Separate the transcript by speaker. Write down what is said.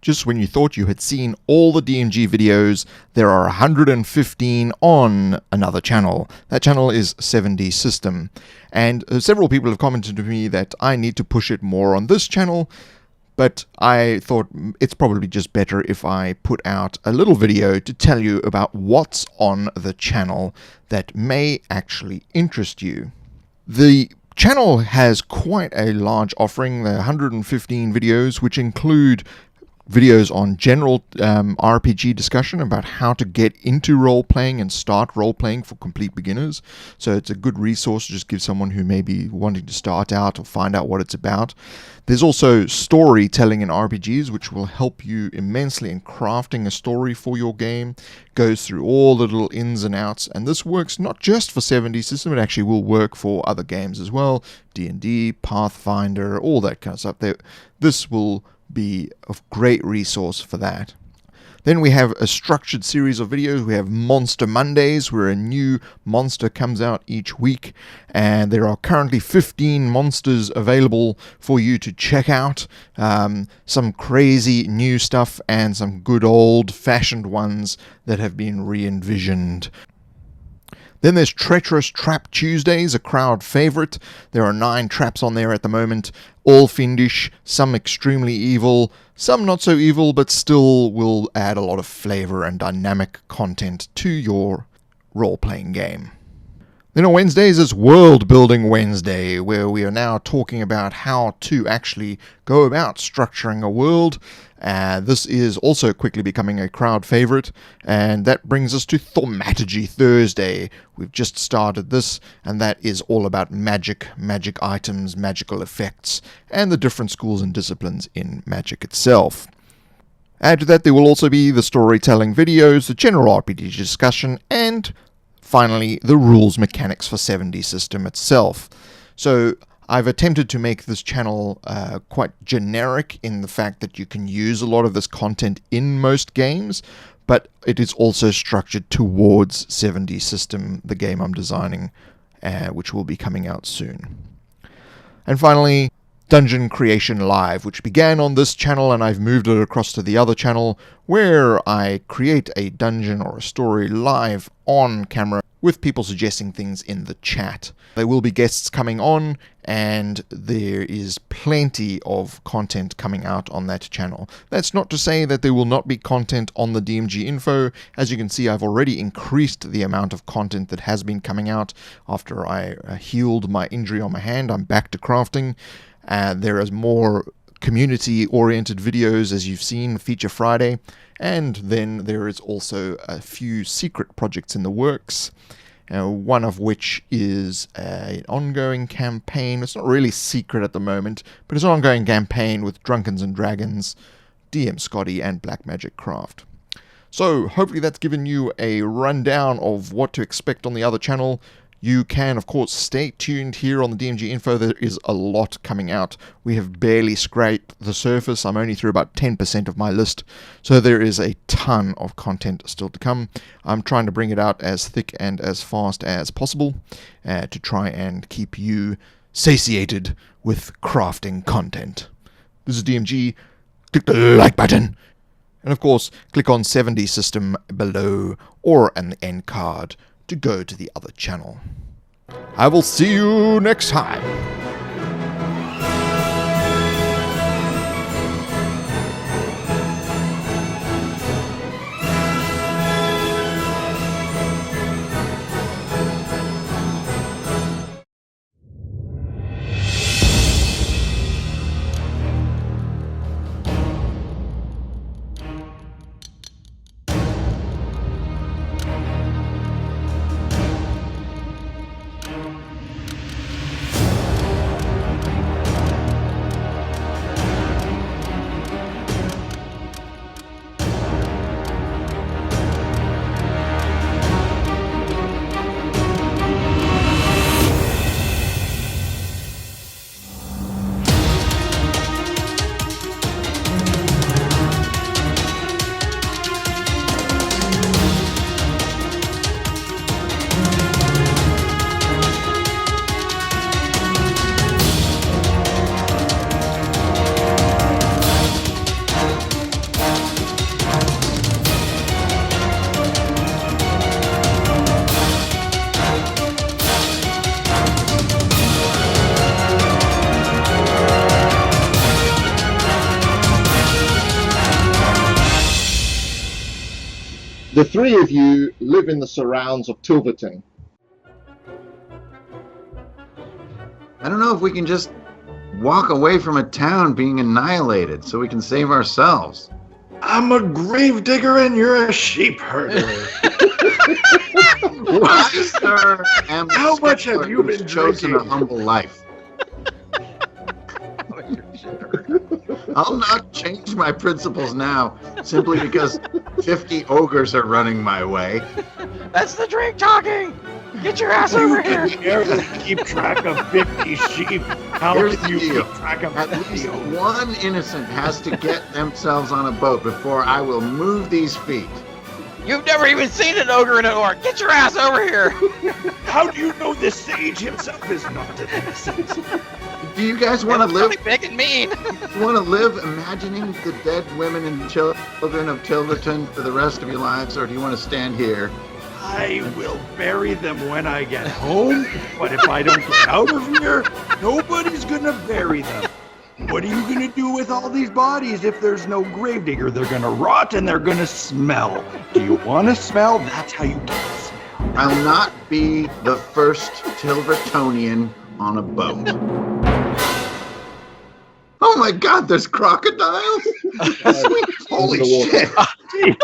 Speaker 1: Just when you thought you had seen all the DMG videos, there are 115 on another channel. That channel is 7D System. And several people have commented to me that I need to push it more on this channel, but I thought it's probably just better if I put out a little video to tell you about what's on the channel that may actually interest you. The channel has quite a large offering. There are 115 videos, which include videos on general RPG discussion about how to get into role-playing and start role-playing for complete beginners. So it's a good resource to just give someone who may be wanting to start out or find out what it's about. There's also storytelling in RPGs, which will help you immensely in crafting a story for your game. Goes through all the little ins and outs, and this works not just for 7D System, it actually will work for other games as well. D&D, Pathfinder, all that kind of stuff. This will be a great resource for that. Then we have a structured series of videos. We have Monster Mondays, where a new monster comes out each week, and there are currently 15 monsters available for you to check out. Some crazy new stuff and some good old-fashioned ones that have been re-envisioned. Then there's Treacherous Trap Tuesdays, a crowd favorite. There are 9 traps on there at the moment, all fiendish, some extremely evil, some not so evil, but still will add a lot of flavor and dynamic content to your role-playing game. Then on Wednesdays is World Building Wednesday, where we are now talking about how to actually go about structuring a world. This is also quickly becoming a crowd favorite, and that brings us to Thaumaturgy Thursday. We've just started this, and that is all about magic items, magical effects, and the different schools and disciplines in magic itself. Add to that, there will also be the storytelling videos, the general RPG discussion, and finally, the rules mechanics for 7D System itself. So I've attempted to make this channel quite generic in the fact that you can use a lot of this content in most games, but it is also structured towards 7D System, the game I'm designing, which will be coming out soon. And finally, Dungeon Creation Live, which began on this channel and I've moved it across to the other channel, where I create a dungeon or a story live on camera with people suggesting things in the chat. There will be guests coming on, and there is plenty of content coming out on that channel. That's not to say that there will not be content on the DMG Info. As you can see, I've already increased the amount of content that has been coming out after I healed my injury on my hand. I'm back to crafting. There is more community-oriented videos, as you've seen, Feature Friday, and then there is also a few secret projects in the works, one of which is an ongoing campaign. It's not really secret at the moment, but it's an ongoing campaign with Drunkens and Dragons, DM Scotty, and Black Magic Craft. So, hopefully that's given you a rundown of what to expect on the other channel. You can, of course, stay tuned here on the DMG Info. There is a lot coming out. We have barely scraped the surface. I'm only through about 10% of my list, so there is a ton of content still to come. I'm trying to bring it out as thick and as fast as possible to try and keep you satiated with crafting content. This is DMG. Click the like button. And of course, click on 7D System below or an end card to go to the other channel. I will see you next time. The three of you live in the surrounds of Tilverton.
Speaker 2: I don't know if we can just walk away from a town being annihilated so we can save ourselves.
Speaker 3: I'm a gravedigger and you're a sheep herder.
Speaker 2: I, sir, am
Speaker 3: How much have you been
Speaker 2: chosen
Speaker 3: drinking?
Speaker 2: a humble life. I'll not change my principles now simply because 50 ogres are running my way.
Speaker 4: That's the drink talking! Get your ass
Speaker 3: You
Speaker 4: over
Speaker 3: can
Speaker 4: here!
Speaker 3: barely keep track of 50 sheep. How
Speaker 2: Here's
Speaker 3: can you
Speaker 2: the deal.
Speaker 3: keep track of
Speaker 2: At
Speaker 3: 50
Speaker 2: least
Speaker 3: ogres?
Speaker 2: one innocent has to get themselves on a boat before I will move these feet.
Speaker 4: You've never even seen an ogre in an orc! Get your ass over here!
Speaker 3: How do you know the sage himself is not an innocent?
Speaker 2: Do you guys want to
Speaker 4: That's
Speaker 2: live?
Speaker 4: really big and mean!
Speaker 2: Want to live imagining the dead women and children of Tilverton for the rest of your lives, or do you want to stand here?
Speaker 3: I will bury them when I get home, but if I don't get out of here, nobody's gonna bury them. What are you gonna do with all these bodies if there's no gravedigger? They're gonna rot and they're gonna smell. Do you wanna smell? That's how you get a smell.
Speaker 2: I'll not be the first Tilvertonian on a boat. Oh my God, there's crocodiles! Sweet, holy
Speaker 1: Under the water.
Speaker 2: shit!